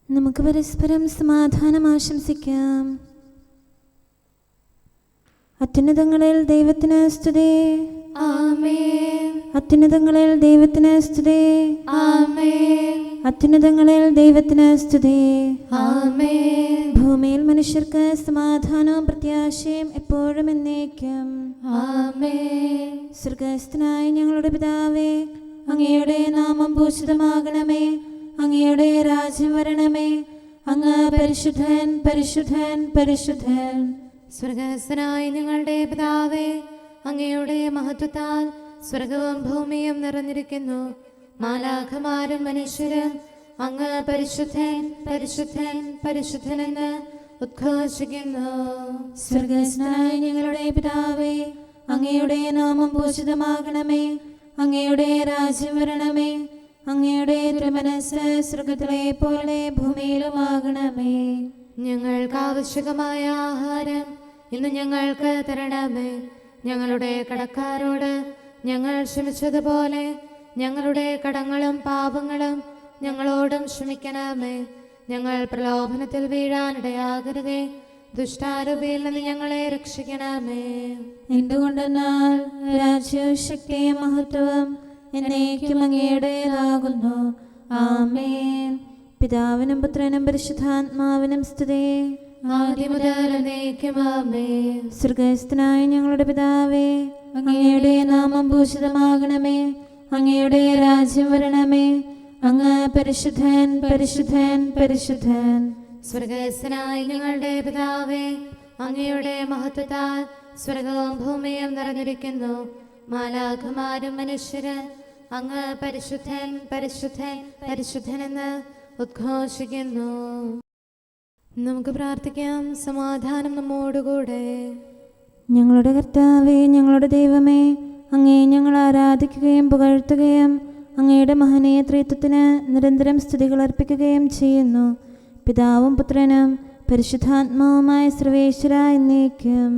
നമുക്ക് പരസ്പരം സമാധാനം ആശംസിക്കാം. അത്യുന്നതങ്ങളിൽ ദൈവത്തിന് സ്തുതി. ആമേൻ. അത്യുന്നതങ്ങളിൽ ദൈവത്തിന് സ്തുതി. ആമേൻ. അത്യുന്നതങ്ങളിൽ ദൈവത്തിന് സ്തുതി. ആമേൻ. ഭൂമിയിൽ മനുഷ്യർക്ക് സമാധാനവും പ്രത്യാശയും എപ്പോഴും എന്നേക്കും. ആമേൻ. സ്വർഗ്ഗസ്ഥനായ ഞങ്ങളുടെ പിതാവേ, അങ്ങയുടെ നാമം പൂജിതമാകണമേ. അങ്ങയുടെ രാജ്യം വരണമേ. അങ്ങ് പരിശുദ്ധൻ, പരിശുദ്ധൻ, പരിശുദ്ധൻ. സ്വർഗ്ഗസ്ഥനായ ഞങ്ങളുടെ പിതാവേ, അങ്ങയുടെ മഹത്വത്താൽ സ്വർഗവും ഭൂമിയും നിറഞ്ഞിരിക്കുന്നു. മാലാഖമാരും മനുഷ്യരും അങ്ങ് പരിശുദ്ധൻ, പരിശുദ്ധൻ, പരിശുദ്ധനെന്ന് ഉദ്ഘോഷിക്കുന്നു. സ്വർഗ്ഗസ്ഥനായ ഞങ്ങളുടെ പിതാവേ, അങ്ങയുടെ നാമം പൂജിതമാകണമേ. അങ്ങയുടെ രാജ്യം വരണമേ. അങ്ങയുടെ തിരുമനസ്സ് സ്വർഗ്ഗത്തിലെ പോലെ ഭൂമിയിലുമാകണമേ. ഞങ്ങൾക്ക് ആവശ്യകമായ ആഹാരം ഇന്ന് ഞങ്ങൾക്ക് തരണമേ. ഞങ്ങളുടെ കടക്കാരോട് ഞങ്ങൾ ക്ഷമിച്ചതുപോലെ ഞങ്ങളുടെ കടങ്ങളും പാപങ്ങളും ഞങ്ങളോടും ക്ഷമിക്കണമേ. ഞങ്ങൾ പ്രലോഭനത്തിൽ വീഴാനിടയാകരുതേ. ദുഷ്ടാരൂപിയിൽ നിന്ന് ഞങ്ങളെ രക്ഷിക്കണമേ. എന്തുകൊണ്ടെന്നാൽ രാജ്യവും ശക്തിയും മഹത്വവും എന്നേക്കും അങ്ങയുടേതാകുന്നു. ആമേൻ. പിതാവിനും പുത്രനും പരിശുദ്ധാത്മാവിനും സ്തുതി. ആദ്യം മുതൽ എന്നേക്കും ആമേൻ. സ്വർഗ്ഗസ്ഥനായ ഞങ്ങളുടെ പിതാവേ, അങ്ങയുടെ നാമം പൂജിതമാകണമേ. അങ്ങയുടെ രാജ്യം വരണമേ. അങ്ങ് പരിശുദ്ധൻ, പരിശുദ്ധൻ, പരിശുദ്ധൻ. സ്വർഗ്ഗസ്ഥനായ ഞങ്ങളുടെ പിതാവേ, അങ്ങയുടെ മഹത്വത്താൽ സ്വർഗവും ഭൂമിയും നിറഞ്ഞിരിക്കുന്നു. മാലാഖമാരും മനുഷ്യരും അങ്ങ് പരിശുദ്ധൻ, പരിശുദ്ധൻ, പരിശുദ്ധനെന്ന് ഉദ്ഘോഷിക്കുന്നു. നമുക്ക് പ്രാർത്ഥിക്കാം. സമാധാനം നമ്മോടുകൂടെ. ഞങ്ങളുടെ കർത്താവേ, ഞങ്ങളുടെ ദൈവമേ, അങ്ങയെ ഞങ്ങൾ ആരാധിക്കുകയും പുകഴ്ത്തുകയും അങ്ങയുടെ മഹനീയ ത്രിത്വത്തിന് നിരന്തരം സ്തുതികൾ അർപ്പിക്കുകയും ചെയ്യുന്നു. പിതാവും പുത്രനും പരിശുദ്ധാത്മാവുമായ സർവേശ്വര എന്നേക്കും.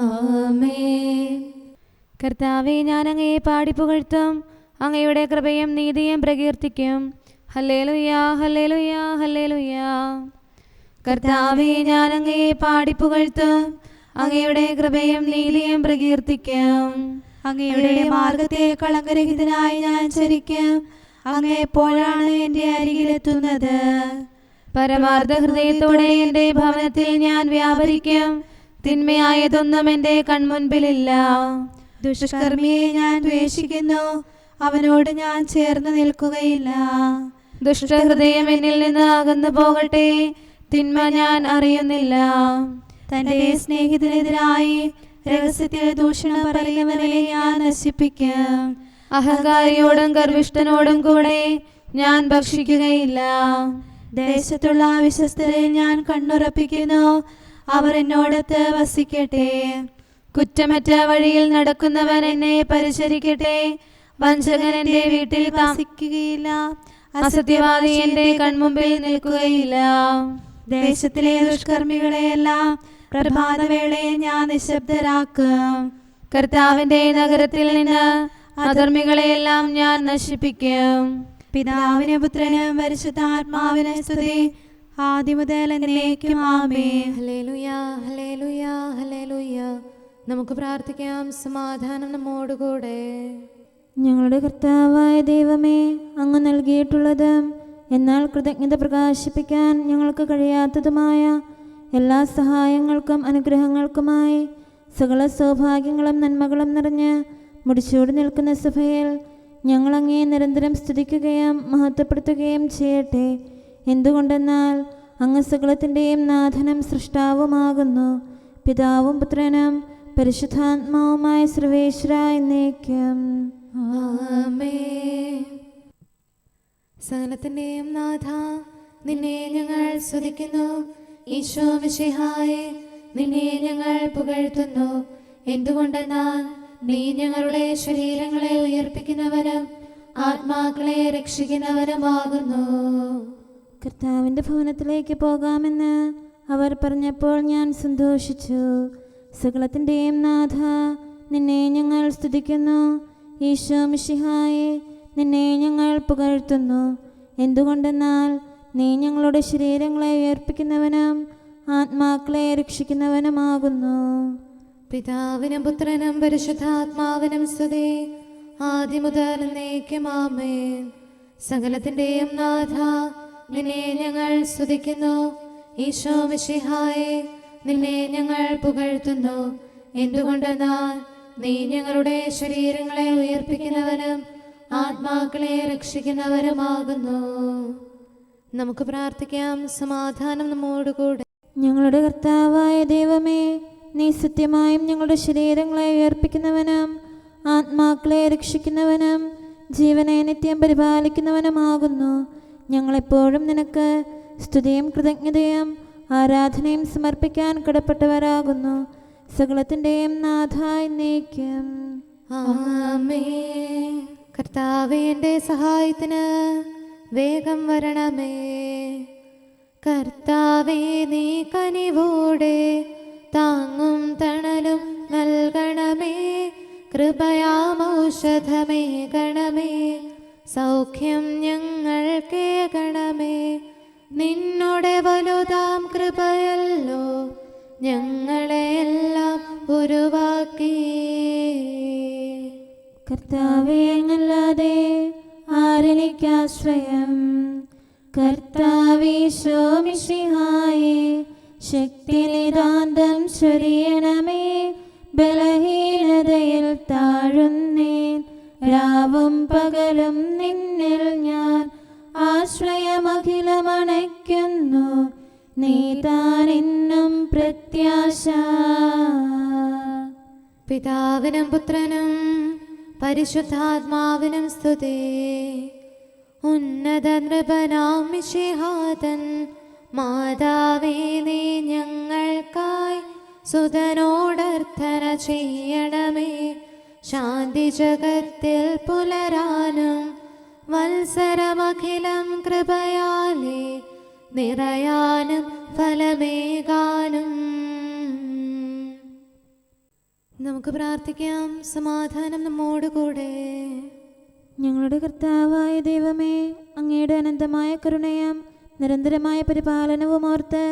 ആമേൻ. കർത്താവേ, ഞാൻ അങ്ങയെ പാടി പുകഴ്ത്തും. അങ്ങയുടെ കൃപയും നീതിയും പ്രകീർത്തിക്കും. ഹല്ലേലൂയാ, ഹല്ലേലൂയാ, ഹല്ലേലൂയാ. കർത്താവേ, ഞാൻ അങ്ങയെ പാടി പുകഴ്ത്തും. അങ്ങയുടെ കൃപയും നീതിയും പ്രകീർത്തിക്കും. അങ്ങയുടെ മാർഗത്തെ കളങ്കരഹിതനായി ഞാൻ ചരിക്കും. അങ്ങ് എപ്പോഴാണ് എൻ്റെ അരികിലെത്തുന്നത്? പരമാർത്ഥ ഹൃദയത്തോടെ എൻ്റെ ഭവനത്തിൽ ഞാൻ വ്യാപരിക്കും. തിന്മയായതൊന്നും എൻ്റെ കൺമുൻപിലില്ല. ദുഷ്കർമ്മിയെ ഞാൻ ദ്വേഷിക്കുന്നു. അവനോട് ഞാൻ ചേർന്ന് നിൽക്കുകയില്ല. ദുഷ്ടഹൃദയം എന്നിൽ നിന്ന് അകന്നു പോകട്ടെ. തിന്മ ഞാൻ അറിയുന്നില്ല. തൻ്റെ സ്നേഹിതനെതിരായി രഹസ്യത്തിൽ ദൂഷണം പറയുന്നവരെ ഞാൻ നശിപ്പിക്കും. അഹങ്കാരിയോടും ഗർവിഷ്ഠനോടും കൂടെ ഞാൻ ഭക്ഷിക്കുകയില്ല. ദേശത്തുള്ള വിശ്വസ്തരെ ഞാൻ കണ്ണുറപ്പിക്കുന്നു. അവർ എന്നോടൊത്ത് വസിക്കട്ടെ. കുറ്റമറ്റ വഴിയിൽ നടക്കുന്നവൻ എന്നെ പരിചരിക്കട്ടെ. വഞ്ചകൻ എൻ്റെ വീട്ടിൽ വസിക്കുകയില്ല. അസത്യവാദി എൻ്റെ കൺമുമ്പിൽ നിൽക്കുകയില്ല. ദേശത്തിലെ ദുഷ്കർമ്മികളെയെല്ലാം പ്രഭാതവേളയിൽ ഞാൻ നിശബ്ദരാക്കും. കർത്താവിന്റെ നഗരത്തിൽ നിന്ന് അധർമ്മികളെയെല്ലാം ഞാൻ നശിപ്പിക്കും. പിതാവിനും പുത്രനും പരിശുദ്ധാത്മാവിനും സ്തുതി. ആദ്യം മുതൽ എന്നേക്കും ആമേൻ. ഹല്ലേലൂയാ, ഹല്ലേലൂയാ, ഹല്ലേലൂയാ. നമുക്ക് പ്രാർത്ഥിക്കാം. സമാധാനം നമ്മോടുകൂടെ. ഞങ്ങളുടെ കർത്താവായ ദൈവമേ, അങ്ങ് നൽകിയിട്ടുള്ളതും എന്നാൽ കൃതജ്ഞത പ്രകാശിപ്പിക്കാൻ ഞങ്ങൾക്ക് കഴിയാത്തതുമായ എല്ലാ സഹായങ്ങൾക്കും അനുഗ്രഹങ്ങൾക്കുമായി സകല സൗഭാഗ്യങ്ങളും നന്മകളും നിറഞ്ഞ് മുടിച്ചൂടി നിൽക്കുന്ന സഭയിൽ ഞങ്ങൾ അങ്ങയെ നിരന്തരം സ്തുതിക്കുകയും മഹത്വപ്പെടുത്തുകയും ചെയ്യട്ടെ. എന്തുകൊണ്ടെന്നാൽ അങ്ങ് സകലത്തിൻ്റെയും നാഥനും സൃഷ്ടാവുമാകുന്നു. പിതാവും പുത്രനും പരിശുദ്ധാത്മാവുമായ സർവേശ്വര എന്നേക്കും. ആമേൻ. സകലത്തിന്റെയും നാഥ, നിന്നെ ഞങ്ങൾ സ്തുതിക്കുന്നു. ഈശോ മിശിഹായേ, നിന്നെ ഞങ്ങൾ പുകഴ്ത്തുന്നു. എന്തുകൊണ്ടെന്നാൽ നീ ഞങ്ങളുടെ ശരീരങ്ങളെ ഉയർപ്പിക്കുന്നവനും ആത്മാക്കളെ രക്ഷിക്കുന്നവനുമാകുന്നു. കർത്താവിൻ്റെ ഭവനത്തിലേക്ക് പോകാമെന്ന് അവർ പറഞ്ഞപ്പോൾ ഞാൻ സന്തോഷിച്ചു. സകലത്തിൻ്റെയും നാഥ, നിന്നെ ഞങ്ങൾ സ്തുതിക്കുന്നു. ഈശോ മിശിഹായേ, നിന്നെ ഞങ്ങൾ പുകഴ്ത്തുന്നു. എന്തുകൊണ്ടെന്നാൽ നീ ഞങ്ങളുടെ ശരീരങ്ങളെ ഉയർപ്പിക്കുന്നവനും ആത്മാക്കളെ രക്ഷിക്കുന്നവനുമാകുന്നു. പിതാവിനും പുത്രനും പരിശുദ്ധാത്മാവിനും സ്തുതി, ആദ്യം മുതൽ എന്നേക്കും ആമേൻ. സകലത്തിന്റെയും നാഥ, നിന്നെ ഞങ്ങൾ സ്തുതിക്കുന്നു. ഈശോ മിശിഹായേ, നിന്നെ ഞങ്ങൾ പുകഴ്ത്തുന്നു. എന്തുകൊണ്ടെന്നാൽ നീ ഞങ്ങളുടെ ശരീരങ്ങളെ ഉയർപ്പിക്കുന്നവനും ആത്മാക്കളെ രക്ഷിക്കുന്നവരുമാകുന്നു. നമുക്ക് പ്രാർത്ഥിക്കാം. സമാധാനം നമ്മോടുകൂടെ. ഞങ്ങളുടെ കർത്താവായ ദൈവമേ, നീ സത്യമായും ഞങ്ങളുടെ ശരീരങ്ങളെ ഉയർപ്പിക്കുന്നവനും ആത്മാക്കളെ രക്ഷിക്കുന്നവനും ജീവനെ നിത്യം പരിപാലിക്കുന്നവനുമാകുന്നു. ഞങ്ങളെപ്പോഴും നിനക്ക് സ്തുതിയും കൃതജ്ഞതയും ആരാധനയും സമർപ്പിക്കാൻ കടപ്പെട്ടവരാകുന്നു. സകലത്തിൻ്റെയും നാഥ എന്നേക്കും ആമേൻ. കർത്താവേ, എൻ്റെ സഹായത്തിന് വേഗം വരണമേ. കർത്താവേ, നീ കനിവോടെ താങ്ങും തണലും നൽകണമേ. കൃപയാമൗഷധമേ ഗണമേ, സൗഖ്യം ഞങ്ങൾക്കേകണമേ. നിന്നോടെ വലുതാം കൃപയല്ലോ ഞങ്ങളെയെല്ലാം ഉരുവാക്കി. കർത്താവേ, അങ്ങല്ലാതെ ആരെനിക്കാശ്രയം? കർത്താവീശോ മിശിഹായേ, ശക്തിനിതാന്തം ചൊരിയണമേ. ബലഹീനതയിൽ താഴുന്നേൻ, രാവും പകലും നിന്നിൽ ഞാൻ ആശ്രയമഖിലമണയ്ക്കുന്നു. നീ താനെന്നും പ്രത്യാശ. പിതാവിനും പുത്രനും പരിശുദ്ധാത്മാവിനും സ്തുതി. ഉന്നത നൃപനാം മിശിഹാതൻ മാതാവേ, നീ ഞങ്ങൾക്കായി സുതനോടർത്ഥന ചെയ്യണമേ. ശാന്തി ജഗത്തിൽ പുലരാനും വത്സരമഖിലം കൃപയാലേ നിറയാനും ഫലമേകാനും. നമുക്ക് പ്രാർത്ഥിക്കാം. സമാധാനം നമ്മോടുകൂടെ. ഞങ്ങളുടെ കർത്താവായ ദൈവമേ, അങ്ങയുടെ അനന്തമായ കരുണയും നിരന്തരമായ പരിപാലനവും ഓർത്ത്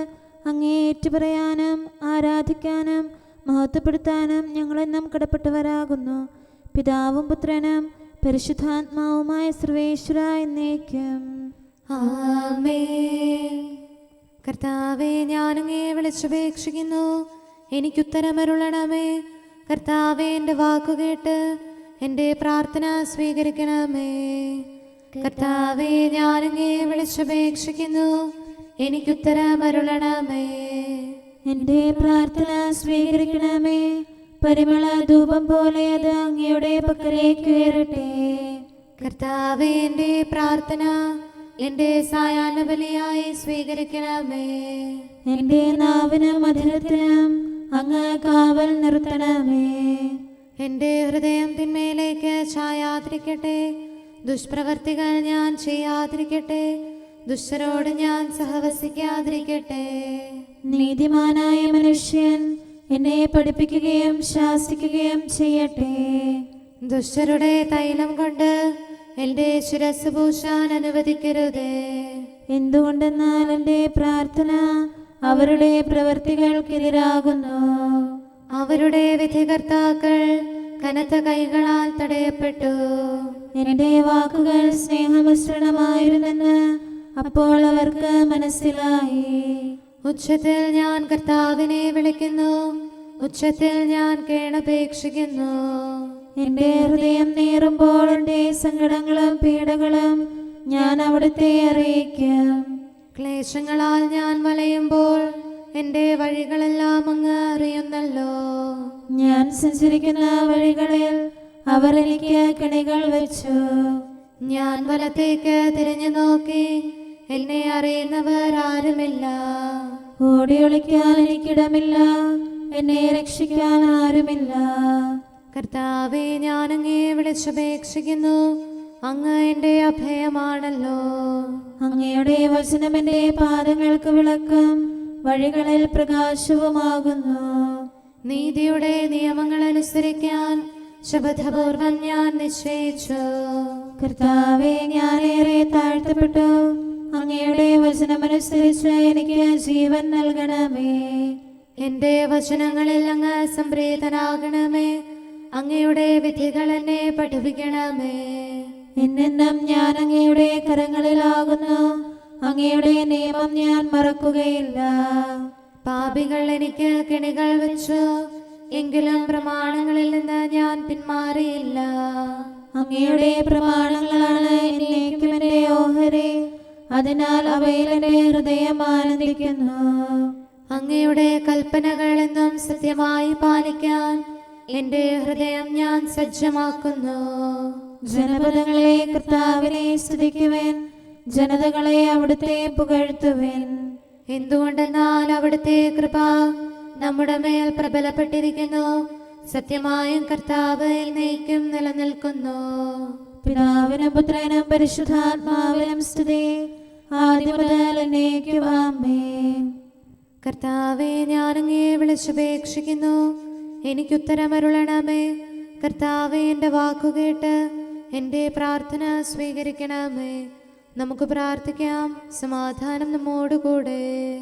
അങ്ങേ ഏറ്റുപറയാനും ആരാധിക്കാനും മഹത്വപ്പെടുത്താനും ഞങ്ങളെന്നും കടപ്പെട്ടവരാകുന്നു. പിതാവും പുത്രനും പരിശുദ്ധാത്മാവുമായ സർവേശ്വര എന്നേക്കും ആമേൻ. കർത്താവേ, ഞാനങ്ങേ വിളിച്ചപേക്ഷിക്കുന്നു, എനിക്കുത്തരമരുളണമേ. കർത്താവേ, എൻ്റെ വാക്കുകേട്ട് എൻ്റെ പ്രാർത്ഥന സ്വീകരിക്കണമേ. കർത്താവേ, ഞാനങ്ങേ വിളിച്ചപേക്ഷിക്കുന്നു, എനിക്കുത്തരമരുളണമേ. എൻ്റെ പ്രാർത്ഥന സ്വീകരിക്കണമേ. പരിമള ധൂപം പോലെ അത് അങ്ങയുടെ പക്കലേക്ക് ഉയരട്ടെ. കർത്താവേ, എൻ്റെ പ്രാർത്ഥന എൻ്റെ സായാഹ്ന ബലിയായി സ്വീകരിക്കണമേ. എൻ്റെ നാവിനും മധുരത്തിനും അങ്ങ് കാവൽ നിർത്തണമേ. എൻ്റെ ഹൃദയം തിന്മയിലേക്ക് ചായാതിരിക്കട്ടെ. ദുഷ്പ്രവർത്തികൾ ഞാൻ ചെയ്യാതിരിക്കട്ടെ. ദുഷ്ടരോട് ഞാൻ സഹവസിക്കാതിരിക്കട്ടെ. നീതിമാനായ മനുഷ്യൻ എന്നെ പഠിപ്പിക്കുകയും ശാസിക്കുകയും ചെയ്യട്ടെ. ദുഷ്ടരുടെ തൈലം കൊണ്ട് എൻ്റെ ശിരസ് പൂശാൻ അനുവദിക്കരുതേ. എന്തുകൊണ്ടെന്നാൽ എൻ്റെ പ്രാർത്ഥന അവരുടെ പ്രവൃത്തികൾക്കെതിരാകുന്നു. അവരുടെ വിധികർത്താക്കൾ കനത്ത കൈകളാൽ തടയപ്പെട്ടു. എൻ്റെ വാക്കുകൾ സ്നേഹമിശ്രണമായിരുന്നെന്ന് അപ്പോൾ അവർക്ക് മനസ്സിലായി. ഉച്ചത്തിൽ ഞാൻ കർത്താവിനെ വിളിക്കുന്നു, ഉച്ചത്തിൽ ഞാൻ കേണപേക്ഷിക്കുന്നു. എൻ്റെ ഹൃദയം നീറുമ്പോൾ എൻ്റെ സങ്കടങ്ങളും പീഡകളും ഞാൻ അവിടുത്തെ അറിയിക്കും. ക്ലേശങ്ങളാൽ ഞാൻ വലയുമ്പോൾ എൻ്റെ വഴികളെല്ലാം അങ്ങ് അറിയുന്നല്ലോ. ഞാൻ സഞ്ചരിക്കുന്ന വഴികളിൽ അവർ എനിക്ക് കെണികൾ വെച്ചു. ഞാൻ വലത്തേക്ക് തിരിഞ്ഞു നോക്കി, എന്നെ അറിയുന്നവർ ആരുമില്ല. ഓടിയൊളിക്കാൻ എനിക്കിടമില്ല, എന്നെ രക്ഷിക്കാൻ ആരുമില്ല. കർത്താവേ, ഞാൻ അങ്ങേ വിളിച്ചപേക്ഷിക്കുന്നു, അങ്ങ് എൻ്റെ അഭയമാണല്ലോ. അങ്ങയുടെ വചനം എൻ്റെ പാദങ്ങൾക്ക് വിളക്കും വഴികളിൽ പ്രകാശവുമാകുന്നു. നീതിയുടെ നിയമങ്ങൾ അനുസരിക്കാൻ ശപഥപൂർവം ഞാൻ നിശ്ചയിച്ചു. കർത്താവേ, ഞാനേറെ താഴ്ത്തപ്പെട്ടു, അങ്ങയുടെ വചനമനുസരിച്ച് എനിക്ക് ജീവൻ നൽകണമേ. എന്റെ വചനങ്ങളിൽ അങ്ങ് സംപ്രീതനാകണമേ. അങ്ങയുടെ വിധികൾ എന്നെ പഠിപ്പിക്കണമേ. എന്നെന്നും ഞാൻ അങ്ങയുടെ കരങ്ങളിലാകുന്നു. അങ്ങയുടെ നിയമം ഞാൻ മറക്കുകയില്ല. പാപികൾ എനിക്ക് കെണികൾ വെച്ചു, എങ്കിലും പ്രമാണങ്ങളിൽ നിന്ന് ഞാൻ പിന്മാറിയില്ല. അങ്ങയുടെ പ്രമാണങ്ങളാണ് എന്നേക്കും എന്റെ ഓഹരി. അതിനാൽ അവയിൽ എന്റെ ഹൃദയം ആനന്ദിക്കുന്നു. അങ്ങയുടെ കൽപ്പനകൾ എന്നും സത്യമായി പാലിക്കാൻ എന്റെ ഹൃദയം ഞാൻ സജ്ജമാക്കുന്നു. ജനപദങ്ങളെ കർത്താവിനെ സ്തുതിക്കുവിൻ, ജനതകളെ അവിടുത്തെ പുകഴ്ത്തുവിൻ. എന്തുകൊണ്ടെന്നാൽ അവിടുത്തെ കൃപ നമ്മുടെ മേൽ പ്രബലപ്പെട്ടിരിക്കുന്നു. സത്യമായും കർത്താവ് എന്നേക്കും നിലനിൽക്കുന്നു. പിതാവിനും പുത്രനും പരിശുദ്ധാത്മാവിനും സ്തുതി, ആദ്യം മുതൽ എന്നേക്കും ആമേൻ. കർത്താവെ, ഞാൻ അങ്ങയെ വിളിച്ചപേക്ഷിക്കുന്നു, എനിക്കുത്തരമരുളണമേ. കർത്താവെ, എൻ്റെ വാക്കുകേട്ട് എൻ്റെ പ്രാർത്ഥന സ്വീകരിക്കണമേ. നമുക്ക് പ്രാർത്ഥിക്കാം. സമാധാനം നമ്മോടുകൂടെ.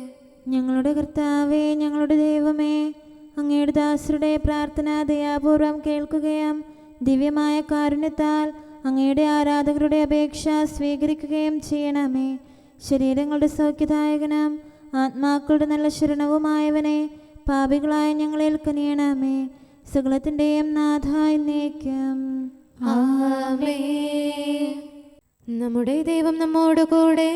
ഞങ്ങളുടെ കർത്താവേ, ഞങ്ങളുടെ ദൈവമേ, അങ്ങയുടെ ദാസരുടെ പ്രാർത്ഥന ദയാപൂർവം കേൾക്കുകയും ദിവ്യമായ കാരുണ്യത്താൽ അങ്ങയുടെ ആരാധകരുടെ അപേക്ഷ സ്വീകരിക്കുകയും ചെയ്യണമേ. ശരീരങ്ങളുടെ സൗഖ്യദായകനും ആത്മാക്കളുടെ നല്ല ശരണവുമായവനെ, പാപികളായ ഞങ്ങളിൽ കനിയണമേ. സകലത്തിൻ്റെയും നാഥ എന്നേക്കും ആമേൻ. നമ്മുടെ ദൈവം നമ്മോടുകൂടെ.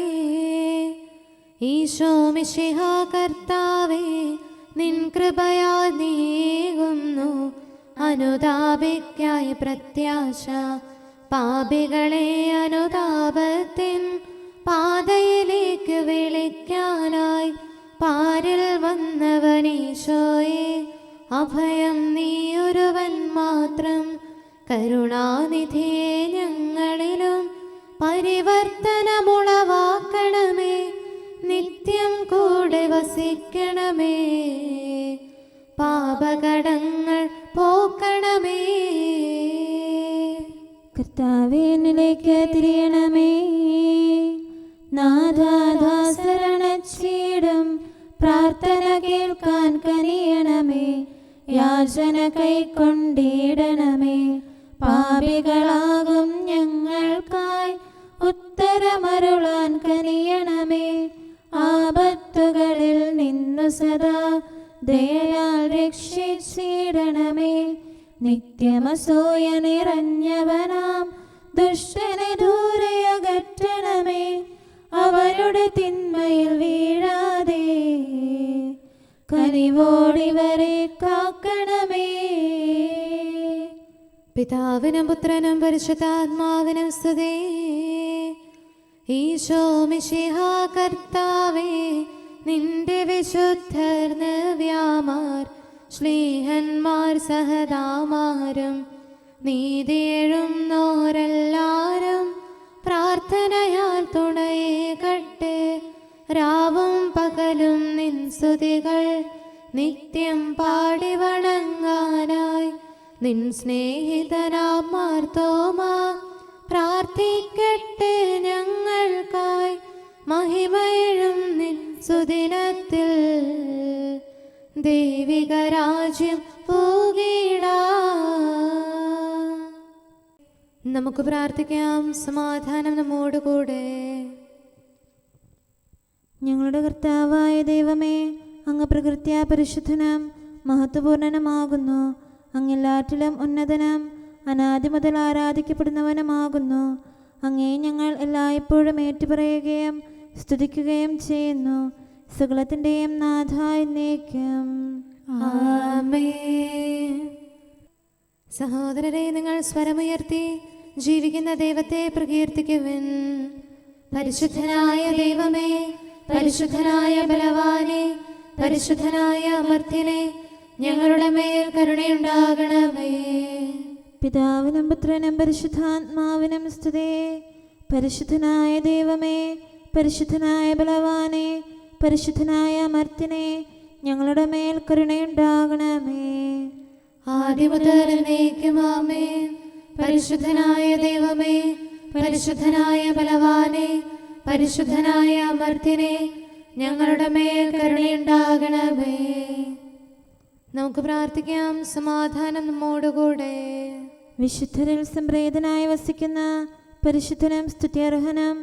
ഈശോ മിശിഹാ കർത്താവേ, നിൻ കൃപയാൽ നീങ്ങുന്നു അനുതാപിക്കായി പ്രത്യാശ. പാപികളെ അനുതാപത്തിൻ പാതയിലേക്ക് വിളിക്കാനായി പാരിൽ വന്നവനീശോയെ, അഭയം നീയൊരുവൻ മാത്രം. കരുണാനിധിയെ ഞങ്ങളിലും പരിവർത്തനമുളവാക്കണമേ. നിത്യം കൂടെ വസിക്കണമേ. പാപകടങ്ങൾ പോക്കണമേ. കർത്താവേ, എന്നിലേക്ക് തിരിയണമേ. നാഥാദാസരണച്ചീടും പ്രാർത്ഥന കേൾക്കാൻ കനിയണമേ. യാചന കൈക്കൊണ്ടിടണമേ. പാപികളാകും ഞങ്ങൾക്കായി ഉത്തരമരുളാൻ കനിയണമേ. ആപത്തുകളിൽ നിന്നു സദാ ദയയാൽ രക്ഷിച്ചിടണമേ. നിത്യമസൂയ നിറഞ്ഞവനാം ദുഷ്ടനെ ദൂരെയകറ്റണമേ. അവരുടെ തിന്മയിൽ വീഴാതെ കനിവോടിവരെ കാക്കണമേ. പിതാവിനും പുത്രനും പരിശുദ്ധാത്മാവിനും സ്തുതി. ഈശോ മിശിഹാ കർത്താവേ, നിന്റെ വിശുദ്ധർ നവ്യാമാർ ശ്ലീഹന്മാർ സഹദാമാരും നീതിയെഴുന്നോരെല്ലാരും പ്രാർത്ഥനയാൽ തുണയേകട്ടെ. രാവും പകലും നിൻ സ്തുതികൾ നിത്യം പാടി വണങ്ങാനായി നിൻ സ്നേഹിതനാം മാർത്തോമാ പ്രാർത്ഥിക്കട്ടെ ഞങ്ങൾക്കായി. മഹിമയിഴും നിൻ സുദിനത്തിൽ ദൈവിക രാജ്യം പൂകിടാം. നമുക്ക് പ്രാർത്ഥിക്കാം. സമാധാനം നമ്മോടുകൂടെ. ഞങ്ങളുടെ കർത്താവായ ദൈവമേ, അങ്ങ് പ്രകൃത്യാ പരിശുദ്ധനും മഹത്വപൂർണനുമാകുന്നു. അങ്ങെല്ലാറ്റിലും ഉന്നതനും അനാദി മുതൽ ആരാധിക്കപ്പെടുന്നവനുമാകുന്നു. അങ്ങേ ഞങ്ങൾ എല്ലായ്പ്പോഴും ഏറ്റുപറയുകയും സ്തുതിക്കുകയും ചെയ്യുന്നു. സകലത്തിൻ്റെയും നാഥ എന്നേക്കും ആമേൻ. സഹോദരരെ, നിങ്ങൾ സ്വരമുയർത്തി ജീവിക്കുന്ന ദൈവത്തെ പ്രകീർത്തിക്കുവിൻ. പരിശുദ്ധനായ ദൈവമേ, പരിശുദ്ധനായ ബലവാനെ, പരിശുദ്ധനായ അമർത്യനെ, ഞങ്ങളുടെ മേൽ കരുണയുണ്ടാകണമേ. പിതാവിനും പുത്രനും പരിശുദ്ധാത്മാവിനും സ്തുതി. പരിശുദ്ധനായ ദൈവമേ, പരിശുദ്ധനായ ബലവാനെ, പരിശുദ്ധനായ അമർത്യനെ, ഞങ്ങളുടെ മേൽ കരുണയുണ്ടാകണമേ. ആദ്യം മുതൽ എന്നേക്കും ആമേൻ. പരിശുദ്ധനായ ദൈവമേ, പരിശുദ്ധനായ ബലവാനെ, പരിശുദ്ധനായ അമർത്യനെ, ഞങ്ങളുടെ മേൽ കരുണയുണ്ടാകണമേ. നമുക്ക് പ്രാർത്ഥിക്കാം. സമാധാനം നമ്മോടുകൂടെ. വിശുദ്ധരിൽ സംപ്രീതനായി വസിക്കുന്ന പരിശുദ്ധനും സ്തുത്യർഹനും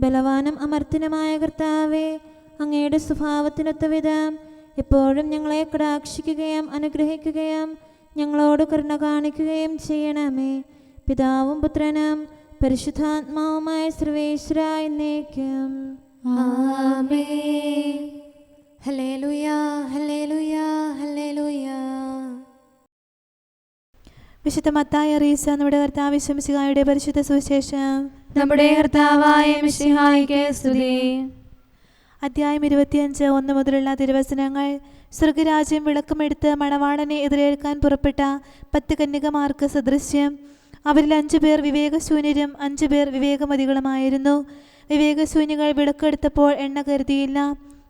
ബലവാനും അമർത്യനുമായ കർത്താവേ, അങ്ങയുടെ സ്വഭാവത്തിനൊത്ത വിധം എപ്പോഴും ഞങ്ങളെ കടാക്ഷിക്കുകയും അനുഗ്രഹിക്കുകയും ഞങ്ങളോട് കരുണ കാണിക്കുകയും ചെയ്യണമേ. പിതാവും പുത്രനും പരിശുദ്ധാത്മാവുമായ സർവേശ്വരാ എന്നേക്കും ആമേൻ. ഹല്ലേലൂയ, ഹല്ലേലൂയ, ഹല്ലേലൂയ. വിശുദ്ധ മത്തായി അറിയിച്ച നമ്മുടെ കർത്താവ് ശംസിഹായുടെ പരിശുദ്ധ സുവിശേഷം. നമ്മുടെ കർത്താവായ മിശിഹായിക്ക് സ്തുതി. അധ്യായം 25 1 മുതലുള്ള തിരുവചനങ്ങൾ. സ്വർഗരാജ്യം വിളക്കുമെടുത്ത് മണവാളനെ എതിരേൽക്കാൻ പുറപ്പെട്ട 10 കന്യകമാർക്ക് സദൃശ്യം. അവരിൽ 5 പേർ വിവേകശൂന്യരും 5 പേർ വിവേകമതികളുമായിരുന്നു. വിവേകശൂന്യകൾ വിളക്കെടുത്തപ്പോൾ എണ്ണ കരുതിയില്ല.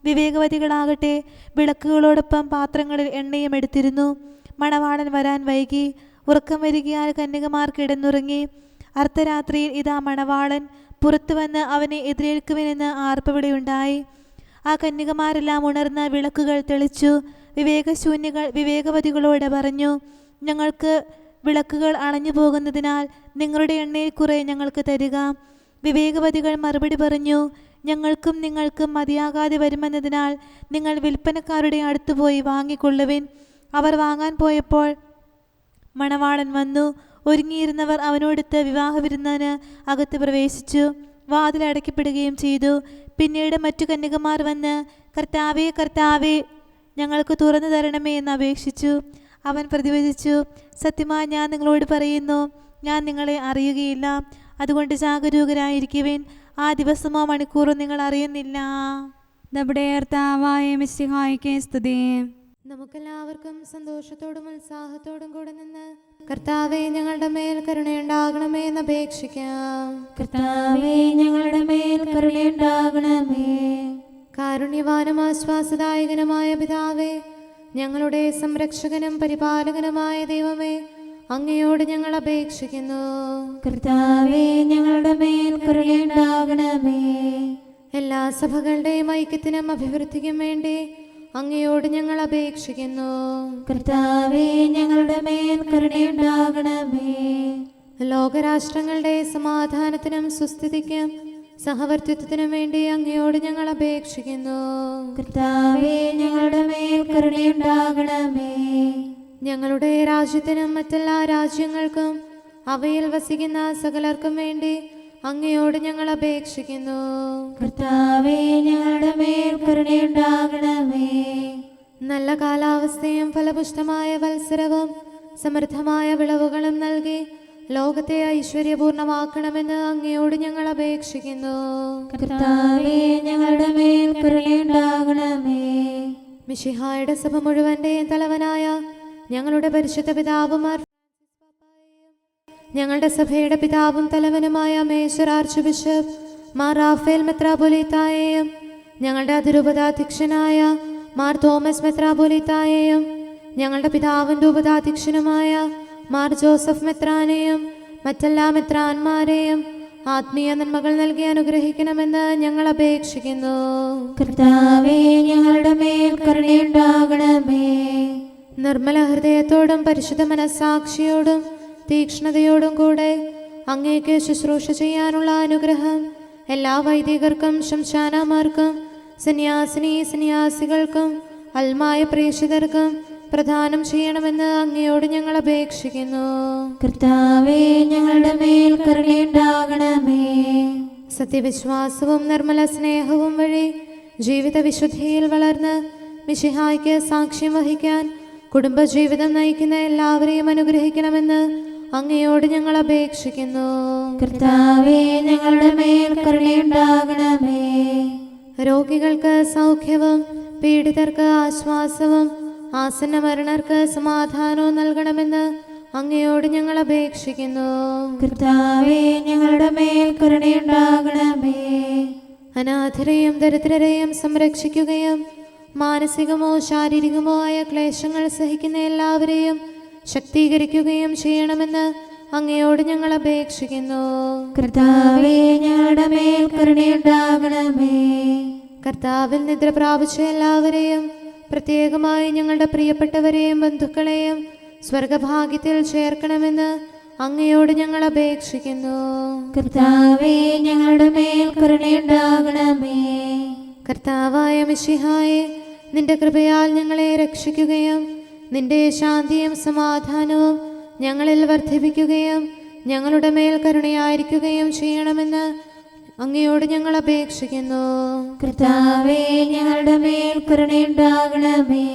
വിവേകവതികളാകട്ടെ വിളക്കുകളോടൊപ്പം പാത്രങ്ങളിൽ എണ്ണയും എടുത്തിരുന്നു. മണവാളൻ വരാൻ വൈകി. ഉറക്കം വരികയാൽ കന്യകമാർ കിടന്നുറങ്ങി. അർദ്ധരാത്രിയിൽ ഇതാ മണവാളൻ പുറത്തു വന്ന് അവനെ എതിരേൽക്കുമെന്ന് ആർപ്പവിളിയുണ്ടായി. ആ കന്യകമാരെല്ലാം ഉണർന്ന് വിളക്കുകൾ തെളിച്ചു. വിവേകശൂന്യകൾ വിവേകവതികളോട് പറഞ്ഞു, ഞങ്ങൾക്ക് വിളക്കുകൾ അണഞ്ഞു പോകുന്നതിനാൽ നിങ്ങളുടെ എണ്ണയിൽ കുറെ ഞങ്ങൾക്ക് തരിക. വിവേകവതികൾ മറുപടി പറഞ്ഞു, ഞങ്ങൾക്കും നിങ്ങൾക്കും മതിയാകാതെ വരുമെന്നതിനാൽ നിങ്ങൾ വിൽപ്പനക്കാരുടെ അടുത്തുപോയി വാങ്ങിക്കൊള്ളുവിൻ. അവർ വാങ്ങാൻ പോയപ്പോൾ മണവാളൻ വന്നു. ഒരുങ്ങിയിരുന്നവർ അവനോടൊത്ത് വിവാഹവിരുന്നിന് അകത്ത് പ്രവേശിച്ചു. വാതിൽ അടയ്ക്കപ്പെടുകയും ചെയ്തു. പിന്നീട് മറ്റു കന്യകമാർ വന്ന്, കർത്താവേ, കർത്താവേ, ഞങ്ങൾക്ക് തുറന്നു തരണമേ എന്ന് അപേക്ഷിച്ചു. അവൻ പ്രതിവചിച്ചു, സത്യമായി ഞാൻ നിങ്ങളോട് പറയുന്നു, ഞാൻ നിങ്ങളെ അറിയുകയില്ല. അതുകൊണ്ട് ജാഗരൂകരായിരിക്കുവിൻ. ആ ദിവസമോ മണിക്കൂറോ നിങ്ങൾ അറിയുന്നില്ല. നമ്മുടെ കർത്താവായ മിശിഹായിക്ക് സ്തുതി. നമുക്കെല്ലാവർക്കും സന്തോഷത്തോടും ഉത്സാഹത്തോടും കൂടെ നിന്ന് കർത്താവേ, ഞങ്ങളുടെ മേൽ കരുണയുണ്ടാകണമേ എന്ന് അപേക്ഷിക്കാം. കർത്താവേ, ഞങ്ങളുടെ മേൽ കരുണയുണ്ടാകണമേ. കാരുണ്യവാനും ആശ്വാസദായകനുമായ പിതാവേ, ഞങ്ങളുടെ സംരക്ഷകനും പരിപാലകനുമായ ദൈവമേ, അങ്ങയോട് ഞങ്ങൾ അപേക്ഷിക്കുന്നു. കർത്താവേ, ഞങ്ങളുടെ മേൽ കരുണയുണ്ടാകണമേ. എല്ലാ സഭകളുടെയും ഐക്യത്തിനും അഭിവൃദ്ധിക്കും വേണ്ടി അങ്ങയോട് ഞങ്ങൾ അപേക്ഷിക്കുന്നു. കർത്താവേ, ഞങ്ങളുടെ മേൽ കരുണയുണ്ടാകണമേ. ലോകരാഷ്ട്രങ്ങളുടെ സമാധാനത്തിനും സുസ്ഥിതിക്കും സഹവർത്തിത്വത്തിനും വേണ്ടി അങ്ങയോട് ഞങ്ങൾ അപേക്ഷിക്കുന്നു. കർത്താവേ, ഞങ്ങളുടെ മേൽ കരുണയുണ്ടാകണമേ. ഞങ്ങളുടെ രാജ്യത്തിനും മറ്റെല്ലാ രാജ്യങ്ങൾക്കും അവയിൽ വസിക്കുന്ന സകലർക്കും വേണ്ടി അങ്ങയോട് ഞങ്ങൾ അപേക്ഷിക്കുന്നു. കർത്താവേ, ഞങ്ങളുടെ മേൽ കരുണയുണ്ടാകണമേ. നല്ല കാലാവസ്ഥയും ഫലപുഷ്ടമായ വത്സരവും സമൃദ്ധമായ വിളവുകളും നൽകി ലോകത്തെ ഐശ്വര്യപൂർണമാക്കണമെന്ന് അങ്ങയോട് ഞങ്ങൾ അപേക്ഷിക്കുന്നു. കർത്താവേ, ഞങ്ങളുടെ മേൽ കരുണയുണ്ടാകണമേ. മിശിഹായുടെ സഭ മുഴുവന്റെയും തലവനായ ഞങ്ങളുടെ പരിശുദ്ധ പിതാവുമാർ, ഞങ്ങളുടെ സഭയുടെ പിതാവും തലവനുമായ major archbishop Mar Raphael മെത്രാപൊലീത്തായെയും ഞങ്ങളുടെ അതിരൂപതാധ്യക്ഷനായ മാർ തോമസ് മെത്രാപൊലീത്തായെയും ഞങ്ങളുടെ പിതാവിൻ്റെ ഉപതാധ്യക്ഷനുമായ മാർ ജോസഫ് മെത്രാനെയും മറ്റെല്ലാ മെത്രാന്മാരെയും ആത്മീയ നന്മകൾ നൽകി അനുഗ്രഹിക്കണമെന്ന് ഞങ്ങൾ അപേക്ഷിക്കുന്നു. കർത്താവേ, ഞങ്ങളുടെ മേൽ കരുണയുണ്ടാകണമേ. നിർമ്മല ഹൃദയത്തോടും പരിശുദ്ധ മനസ്സാക്ഷിയോടും തീക്ഷ്ണതയോടും കൂടെ അങ്ങേക്ക് ശുശ്രൂഷ ചെയ്യാനുള്ള അനുഗ്രഹം എല്ലാ വൈദികർക്കും ശംശാനമാർക്കും സന്യാസികൾക്കും അൽമായ പ്രേക്ഷിതർക്കും പ്രദാനം ചെയ്യണമെന്ന് അങ്ങയോട് ഞങ്ങൾ അപേക്ഷിക്കുന്നു. കർത്താവേ, ഞങ്ങളുടെ മേൽ കരുണയുണ്ടാകണമേ. സത്യവിശ്വാസവും നിർമ്മല സ്നേഹവും വഴി ജീവിത വിശുദ്ധിയിൽ വളർന്ന് മിശിഹായ്ക്ക് സാക്ഷ്യം വഹിക്കാൻ കുടുംബജീവിതം നയിക്കുന്ന എല്ലാവരെയും അനുഗ്രഹിക്കണമെന്ന് അങ്ങയോട് ഞങ്ങൾ അപേക്ഷിക്കുന്നു. കർത്താവേ, ഞങ്ങളുടെ മേൽ കരുണയുണ്ടാകണമേ. രോഗികൾക്ക് സൗഖ്യവും പീഡിതർക്ക് ആശ്വാസവും ആസന്ന മരണർക്ക് സമാധാനവും നൽകണമെന്ന് അങ്ങയോട് ഞങ്ങൾ അപേക്ഷിക്കുന്നു. കർത്താവേ, ഞങ്ങളുടെ മേൽ കരുണയുണ്ടാകണമേ. അനാഥരെയും ദരിദ്രരെയും സംരക്ഷിക്കുകയും മാനസികമോ ശാരീരികമോ ആയ ക്ലേശങ്ങൾ സഹിക്കുന്ന എല്ലാവരെയും ശക്തീകരിക്കുകയും ചെയ്യണമെന്ന് അങ്ങയോട് ഞങ്ങൾ അപേക്ഷിക്കുന്നു. കർത്താവേ, ഞങ്ങളുടെ മേൽ കരുണയുണ്ടാകണമേ. കർത്താവിൽ നിദ്ര പ്രാപിച്ച എല്ലാവരെയും, പ്രത്യേകമായി ഞങ്ങളുടെ പ്രിയപ്പെട്ടവരെയും ബന്ധുക്കളെയും സ്വർഗഭാഗ്യത്തിൽ ചേർക്കണമെന്ന് അങ്ങയോട് ഞങ്ങൾ അപേക്ഷിക്കുന്നു. കർത്താവേ, ഞങ്ങളുടെ മേൽ കരുണയുണ്ടാകണമേ. കർത്താവായ മിശിഹായെ, നിന്റെ കൃപയാൽ ഞങ്ങളെ രക്ഷിക്കുകയും നിന്റെ ശാന്തിയും സമാധാനവും ഞങ്ങളിൽ വർദ്ധിപ്പിക്കുകയും ഞങ്ങളുടെ മേൽ കരുണയായിരിക്കുകയും ചെയ്യണമെന്ന് അങ്ങയോട് ഞങ്ങൾ അപേക്ഷിക്കുന്നു. കർത്താവേ, ഞങ്ങളുടെ മേൽ കരുണയുണ്ടാകണമേ.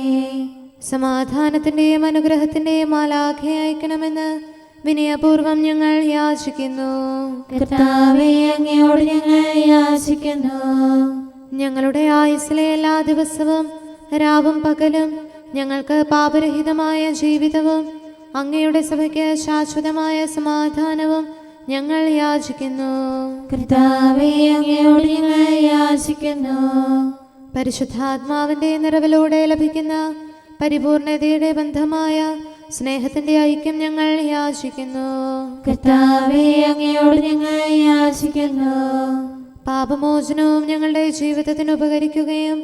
സമാധാനത്തിന്റെയും അനുഗ്രഹത്തിന്റെയും മാലാഖയെ അയക്കണമെന്ന് വിനയപൂർവം ഞങ്ങൾ യാചിക്കുന്നു. കർത്താവേ, അങ്ങയോട് ഞങ്ങൾ യാചിക്കുന്നു. ഞങ്ങളുടെ ആയുസ്സിലെ എല്ലാ ദിവസവും രാവും പകലും ഞങ്ങൾക്ക് പാപരഹിതമായ ജീവിതവും അങ്ങയുടെ സഭയ്ക്ക് ശാശ്വതമായ സമാധാനവും ഞങ്ങൾ യാചിക്കുന്നു. കർത്താവേ, അങ്ങയോട് ഞങ്ങൾ യാചിക്കുന്നു. പരിശുദ്ധാത്മാവിന്റെ നിറവിലൂടെ ലഭിക്കുന്ന പരിപൂർണതയുടെ ബന്ധമായ സ്നേഹത്തിന്റെ ഐക്യം ഞങ്ങൾ യാചിക്കുന്നു. കർത്താവേ, അങ്ങയോട് ഞങ്ങൾ യാചിക്കുന്നു. പാപമോചനവും ഞങ്ങളുടെ ജീവിതത്തിന് ഉപകരിക്കുകയും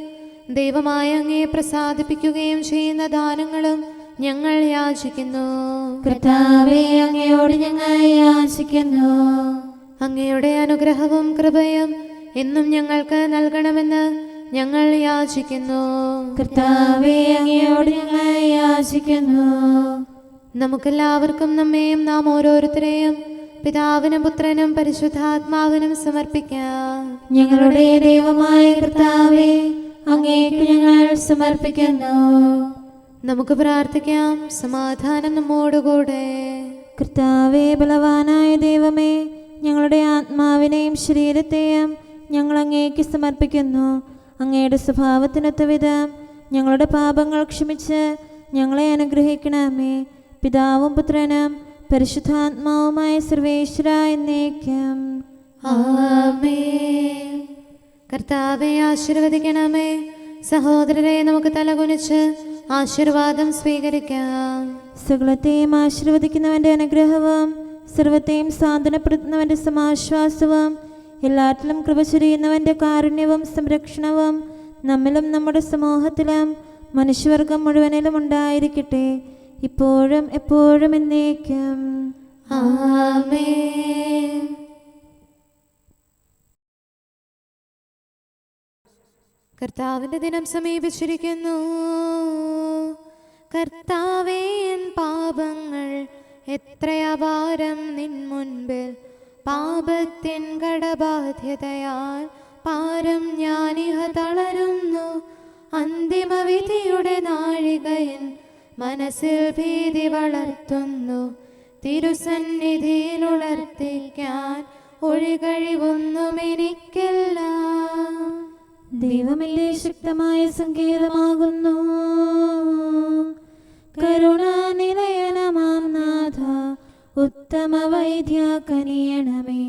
ദൈവമായ അങ്ങയെ പ്രസാദിപ്പിക്കുകയും ചെയ്യുന്ന ദാനങ്ങളും ഞങ്ങൾ യാചിക്കുന്നു. കർത്താവേ, അങ്ങയോട് ഞങ്ങൾ യാചിക്കുന്നു. അങ്ങയുടെ അനുഗ്രഹവും കൃപയും എന്നും ഞങ്ങൾക്ക് നൽകണമെന്ന് ഞങ്ങൾ യാചിക്കുന്നു. കർത്താവേ, അങ്ങയോട് ഞങ്ങൾ യാചിക്കുന്നു. നമുക്കെല്ലാവർക്കും നമ്മെയും നാം ഓരോരുത്തരെയും പിതാവിനും പുത്രനും പരിശുദ്ധാത്മാവിനും സമർപ്പിക്കാം. ഞങ്ങളുടെ ദൈവമായ കർത്താവേ, അങ്ങേക്ക് ഞങ്ങൾ സമർപ്പിക്കുന്നു. നമുക്ക് പ്രാർത്ഥിക്കാം. സമാധാനം നമ്മോടുകൂടെ. കർത്താവേ, ബലവാനായ ദൈവമേ, ഞങ്ങളുടെ ആത്മാവിനെയും ശരീരത്തെയും ഞങ്ങൾ അങ്ങേക്ക് സമർപ്പിക്കുന്നു. അങ്ങയുടെ സ്വഭാവത്തിനൊത്ത വിധം ഞങ്ങളുടെ പാപങ്ങൾ ക്ഷമിച്ച് ഞങ്ങളെ അനുഗ്രഹിക്കണമേ. പിതാവും പുത്രനും പരിശുദ്ധാത്മാവുമായ സർവേശ്വര എന്നേക്കും ആമേൻ. കർത്താവെ ആശീർവദിക്കണമേ. സഹോദരരെ, നമുക്ക് തലകുനിച്ച് ആശീർവാദം സ്വീകരിക്കാം. സകലത്തെയും ആശീർവദിക്കുന്നവന്റെ അനുഗ്രഹവും സർവത്തെയും സാന്ത്വനപ്പെടുത്തുന്നവന്റെ സമാശ്വാസവും എല്ലാറ്റിലും കൃപ ചൊരിയുന്നവന്റെ കാരുണ്യവും സംരക്ഷണവും നമ്മിലും നമ്മുടെ സമൂഹത്തിലും മനുഷ്യവർഗം മുഴുവനിലും ഉണ്ടായിരിക്കട്ടെ, ഇപ്പോഴും എപ്പോഴും എന്നേക്കും ആമേൻ. കർത്താവിന്റെ ദിനം സമീപിച്ചിരിക്കുന്നു. കർത്താവേ, എൻ പാപങ്ങൾ എത്രയപാരം നിൻ മുൻപിൽ, പാപത്തിൻ കടബാധ്യതയാൽ പാരം ഞാനിഹ തളരുന്നു. അന്തിമവിധിയുടെ നാഴികയിൽ മനസ്സിൽ ഭീതി വളർത്തുന്നു. തിരുസന്നിധിയിൽ ഉണർത്തിക്കാൻ ഒഴികഴിവൊന്നും എനിക്കില്ല. ദൈവമെന്റെ ശക്തമായ സങ്കേതമാകുന്നു. കരുണാനിലയനമാം നാഥ, ഉത്തമ വൈദ്യ കനിയണമേ.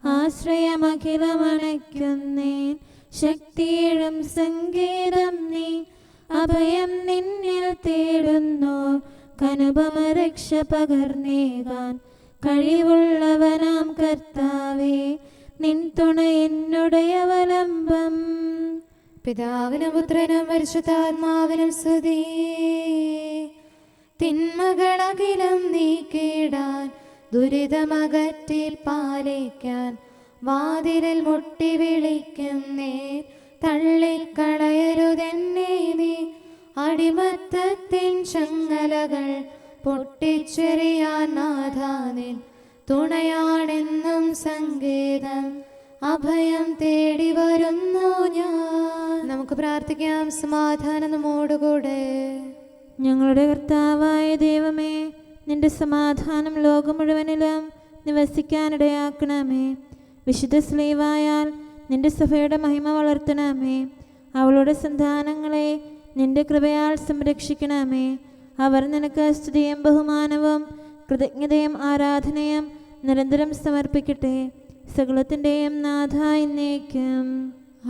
ആശ്രയമഖിലമണയ്ക്കുന്നേൻ, ശക്തിയിടും സങ്കേതം നീ. അഭയം നിന്നിൽ തേടുന്നു, കനുപമ രക്ഷ പകർന്നേകാൻ കഴിവുള്ളവനാം കർത്താവേ, നിൻ തുണ എന്നുடைய അവലംബം. പിതാവിനും പുത്രനും പരിശുദ്ധാത്മാവിനും സ്തുതി. തിന്മകളകിലും നീക്കിടാൻ, ദുരിതമകറ്റി പാലിക്കാൻ വാതിലിൽ മുട്ടി വിളിക്കുന്നേ. തള്ളിക്കളയരുതെന്നെ നീ, അടിമത്തത്തിൻ ചങ്ങലകൾ പൊട്ടിച്ചെറിയാൻ നാഥാനിൻ തുണയാണെന്നും സങ്കേതം. അഭയം തേടി വരുന്നു ഞാൻ. നമുക്ക് പ്രാർത്ഥിക്കാം. സമാധാനം നമ്മോടുകൂടെ. ഞങ്ങളുടെ കർത്താവായ ദൈവമേ, നിന്റെ സമാധാനം ലോകം മുഴുവനിലും നിവസിക്കാനിടയാക്കണമേ. വിശുദ്ധ സ്ലീവായാൽ നിന്റെ സഭയുടെ മഹിമ വളർത്തണമേ. അവളുടെ സന്താനങ്ങളെ നിന്റെ കൃപയാൽ സംരക്ഷിക്കണമേ. അവർ നിനക്ക് സ്തുതിയും ബഹുമാനവും കൃതജ്ഞതയും ആരാധനയും നിരന്തരം സമർപ്പിക്കട്ടെ, സകലത്തിൻ്റെയും നാഥ എന്നേക്കും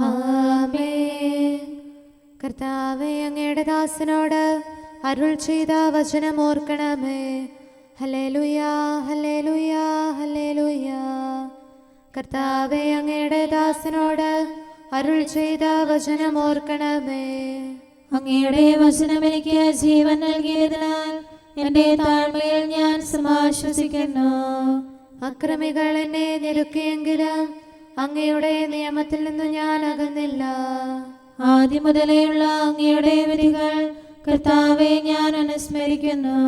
ആമേൻ. കർത്താവേ, അങ്ങയുടെ ദാസനോട് അരുൾ ചെയ്ത വചനം ഓർക്കണമേ. ഹല്ലേലൂയ ഹല്ലേലൂയ ഹല്ലേലൂയ. കർത്താവേ, അങ്ങയുടെ ദാസനോട് അരുൾ ചെയ്ത വചനം ഓർക്കണമേ. അങ്ങയുടെ വചനം എനിക്ക് ജീവൻ നൽകിയതിനാൽ എന്റെ താഴ്മയിൽ ഞാൻ സമാശ്വസിക്കുന്നു. അക്രമികൾ എന്നെ ഞെരുക്കിയെങ്കിലും അങ്ങയുടെ നിയമത്തിൽ നിന്ന് ഞാൻ അകന്നില്ല. ആദ്യം മുതലേയുള്ള അങ്ങയുടെ വിധികൾ കർത്താവെ ഞാൻ അനുസ്മരിക്കുന്നു.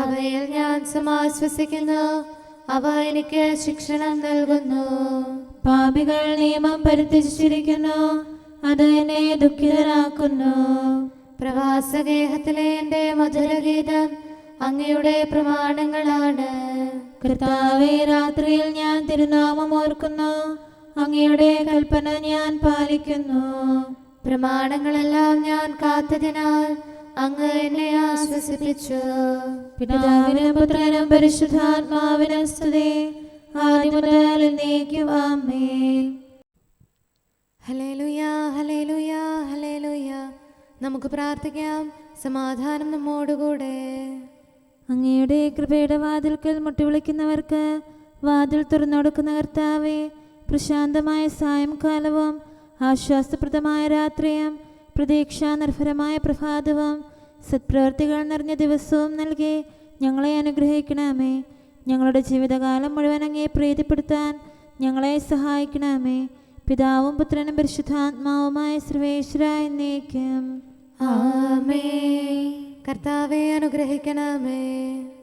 അവയിൽ ഞാൻ സമാശ്വസിക്കുന്നു. അവ എനിക്ക് ശിക്ഷണം നൽകുന്നു. പാപികൾ നിയമം പരിത്യജിച്ചിരിക്കുന്നു, അത് എന്നെ ദുഃഖിതനാക്കുന്നു. പ്രവാസഗേഹത്തിലെ എൻ്റെ മധുരഗീതം അങ്ങയുടെ പ്രമാണങ്ങളാണ്. കർത്താവെ, രാത്രിയിൽ ഞാൻ തിരുനാമം ഓർക്കുന്നു, അങ്ങയുടെ കൽപ്പന ഞാൻ പാലിക്കുന്നു. പ്രമാണങ്ങളെല്ലാം ഞാൻ കാത്തതിനാൽ അങ്ങ് എന്നെ ആശ്വസിപ്പിച്ചു. പിതാവിനും പുത്രനും പരിശുദ്ധാത്മാവിനും സ്തുതി, ആദ്യം മുതൽ എന്നേക്കും ആമേൻ. ഹല്ലേലൂയ ഹല്ലേലൂയ ഹല്ലേലൂയ. നമുക്ക് പ്രാർത്ഥിക്കാം. സമാധാനം നമ്മോടുകൂടെ. അങ്ങയുടെ കൃപയുടെ വാതിൽക്കൽ മുട്ടിവിളിക്കുന്നവർക്ക് വാതിൽ തുറന്നുകൊടുക്കുന്ന കർത്താവേ, പ്രശാന്തമായ സായംകാലവും ആശ്വാസപ്രദമായ രാത്രിയും പ്രതീക്ഷാനിർഭരമായ പ്രഭാതവും സത്പ്രവർത്തികൾ നിറഞ്ഞ ദിവസവും നൽകി ഞങ്ങളെ അനുഗ്രഹിക്കണമേ. ഞങ്ങളുടെ ജീവിതകാലം മുഴുവൻ അങ്ങയെ പ്രീതിപ്പെടുത്താൻ ഞങ്ങളെ സഹായിക്കണമേ. പിതാവും പുത്രനും പരിശുദ്ധാത്മാവുമായ സർവേശ്വരായ എന്നേക്കും ആമേൻ. കർത്താവേ, അനുഗ്രഹിക്കണമേ.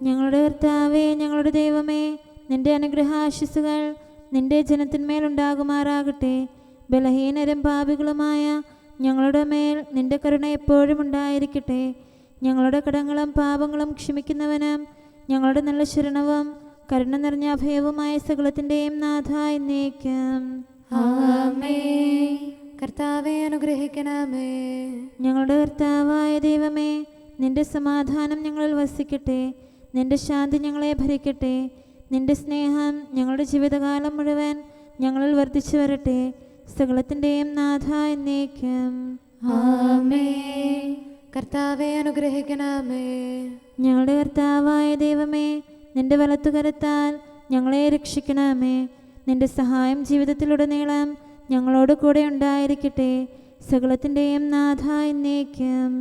ഞങ്ങളുടെ കർത്താവേ, ഞങ്ങളുടെ ദൈവമേ, നിന്റെ അനുഗ്രഹാശിസുകൾ നിന്റെ ജനത്തിന്മേലുണ്ടാകുമാറാകട്ടെ. ബലഹീനരും പാപികളുമായ ഞങ്ങളുടെ മേൽ നിന്റെ കരുണ എപ്പോഴും ഉണ്ടായിരിക്കട്ടെ. ഞങ്ങളുടെ കടങ്ങളും പാപങ്ങളും ക്ഷമിക്കുന്നവനും ഞങ്ങളുടെ നല്ല ശരണവും കരുണ നിറഞ്ഞ അഭയവുമായ സകലത്തിൻ്റെയും നാഥ എന്നേക്കും ആമേൻ. കർത്താവേ, അനുഗ്രഹിക്കണമേ. ഞങ്ങളുടെ കർത്താവായ ദൈവമേ, നിന്റെ സമാധാനം ഞങ്ങളിൽ വസിക്കട്ടെ. നിന്റെ ശാന്തി ഞങ്ങളെ ഭരിക്കട്ടെ. നിന്റെ സ്നേഹം ഞങ്ങളുടെ ജീവിതകാലം മുഴുവൻ ഞങ്ങളിൽ വർദ്ധിച്ചു വരട്ടെ. സകലത്തിൻ്റെയും നാഥ എന്നേക്കും ആമേൻ. കർത്താവേ, അനുഗ്രഹിക്കണമേ. ഞങ്ങളുടെ കർത്താവായ ദൈവമേ, നിന്റെ വലത്തുകരത്താൽ ഞങ്ങളെ രക്ഷിക്കണമേ. നിന്റെ സഹായം ജീവിതത്തിലുടനീളം ഞങ്ങളോട് കൂടെ ഉണ്ടായിരിക്കട്ടെ. സകലത്തിൻ്റെയും നാഥ എന്നേക്കും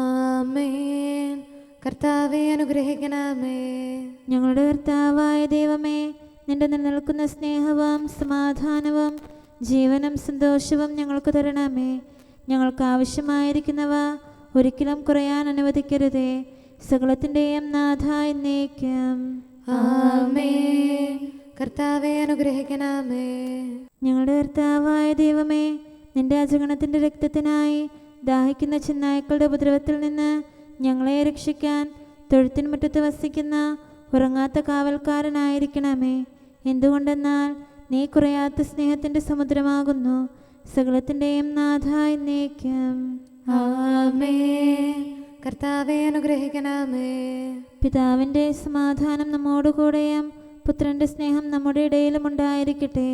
ആമേൻ. കർത്താവേ, അനുഗ്രഹിക്കണമേ. ഞങ്ങളുടെ കർത്താവായ ദൈവമേ, നിന്റെ നിലനിൽക്കുന്ന സ്നേഹവും സമാധാനവും ജീവനും സന്തോഷവും ഞങ്ങൾക്ക് തരണമേ. ഞങ്ങൾക്ക് ആവശ്യമായിരിക്കുന്നവ ഒരിക്കലും കുറയാൻ അനുവദിക്കരുതേ. സകലത്തിൻ്റെയും നാഥ എന്നേക്കും ആമേൻ. കർത്താവേ, അനുഗ്രഹിക്കണമേ. ഞങ്ങളുടെ കർത്താവായ ദൈവമേ, നിന്റെ അജഗണത്തിൻ്റെ രക്തത്തിനായി ദാഹിക്കുന്ന ചെന്നായ്ക്കളുടെ ഉപദ്രവത്തിൽ നിന്ന് ഞങ്ങളെ രക്ഷിക്കാൻ തൊഴുത്തിൻ മുറ്റത്ത് വസിക്കുന്ന ഉറങ്ങാത്ത കാവൽക്കാരനായിരിക്കണമേ. എന്തുകൊണ്ടെന്നാൽ നീ കുറയാത്ത സ്നേഹത്തിൻ്റെ സമുദ്രമാകുന്നു. സകലത്തിൻ്റെയും നാഥ എന്നേക്കും ആമേൻ. കർത്താവേ, അനുഗ്രഹിക്കണമേ. പിതാവിൻ്റെ സമാധാനം നമ്മോടുകൂടെയും പുത്രൻ്റെ സ്നേഹം നമ്മുടെ ഇടയിലും ഉണ്ടായിരിക്കട്ടെ.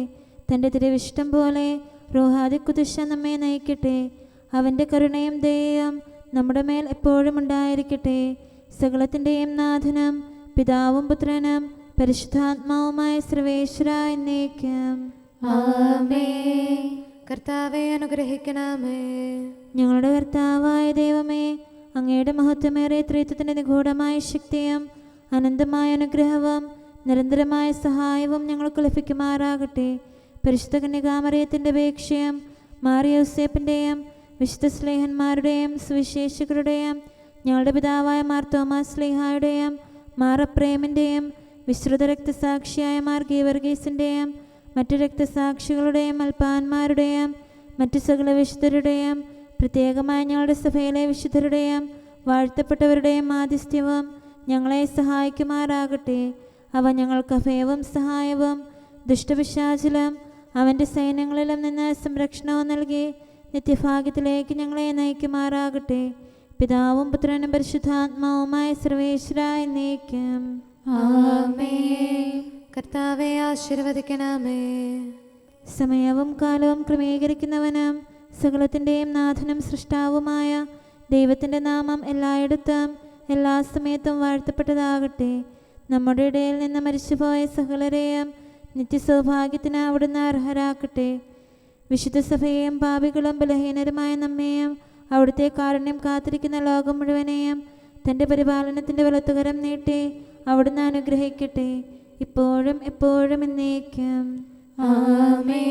തൻ്റെ തിരുവിഷ്ടം പോലെ റൂഹാദിക്കുദിശ നമ്മെ നയിക്കട്ടെ. അവൻ്റെ കരുണയും ദയയും നമ്മുടെ മേൽ എപ്പോഴും ഉണ്ടായിരിക്കട്ടെ. സകലത്തിൻ്റെയും നാഥനും പിതാവും പുത്രനും പരിശുദ്ധാത്മാവുമായ സർവേശ്വര എന്നേക്കും ആമേൻ. കർത്താവേ, അനുഗ്രഹിക്കണമേ. ഞങ്ങളുടെ കർത്താവായ ദൈവമേ, അങ്ങയുടെ മഹത്വമേറിയ ത്രിത്വത്തിൻ്റെ നിഗൂഢമായ ശക്തിയും അനന്തമായ അനുഗ്രഹവും നിരന്തരമായ സഹായവും ഞങ്ങൾക്ക് ലഭിക്കുമാറാകട്ടെ. പരിശുദ്ധ കന്യകാമറിയത്തിൻ്റെ അപേക്ഷയും മാറിയോസേപ്പിൻ്റെയും വിശുദ്ധ സ്ലേഹന്മാരുടെയും സുവിശേഷകരുടെയും ഞങ്ങളുടെ പിതാവായ മാർ തോമാസ് സ്ലീഹായുടെയും മാർ അപ്രേമിൻ്റെയും വിശ്രുത രക്തസാക്ഷിയായ മാർ ഗീവർഗീസിൻ്റെയും മറ്റു രക്തസാക്ഷികളുടെയും അൽപ്പാന്മാരുടെയും മറ്റു സകല വിശുദ്ധരുടെയും പ്രത്യേകമായി ഞങ്ങളുടെ സഭയിലെ വിശുദ്ധരുടെയും വാഴ്ത്തപ്പെട്ടവരുടെയും മാധ്യസ്ഥ്യവും ഞങ്ങളെ സഹായിക്കുമാറാകട്ടെ. അവ ഞങ്ങൾക്ക് അഭയവും സഹായവും ദുഷ്ടപിശാചിലും അവൻ്റെ സൈന്യങ്ങളിലും നിന്ന് സംരക്ഷണവും നൽകി നിത്യഭാഗ്യത്തിലേക്ക് ഞങ്ങളെ നയിക്കുമാറാകട്ടെ. പിതാവും പുത്രനും പരിശുദ്ധാത്മാവുമായ സർവേശ്വര എന്നേക്കും ആമേൻ. കർത്താവേ, ആശീർവദിക്കണമേ. സമയവും കാലവും ക്രമീകരിക്കുന്നവനും സകലത്തിൻ്റെയും നാഥനും സൃഷ്ടാവുമായ ദൈവത്തിൻ്റെ നാമം എല്ലായിടത്തും എല്ലാ സമയത്തും വാഴ്ത്തപ്പെട്ടതാകട്ടെ. നമ്മുടെ ഇടയിൽ നിന്ന് മരിച്ചുപോയ സകലരെയും നിത്യസൗഭാഗ്യത്തിന് അവിടുന്ന് അർഹരാക്കട്ടെ. വിശുദ്ധ സഭയെയും പാപികളും ബലഹീനരുമായ നമ്മെയും അവിടുത്തെ കാരുണ്യം കാത്തിരിക്കുന്ന ലോകം മുഴുവനെയും തൻ്റെ പരിപാലനത്തിൻ്റെ വലത്തുകരം നീട്ടി അവിടുന്ന് അനുഗ്രഹിക്കട്ടെ, ഇപ്പോഴും എപ്പോഴും എന്നേക്കും. ആമേൻ.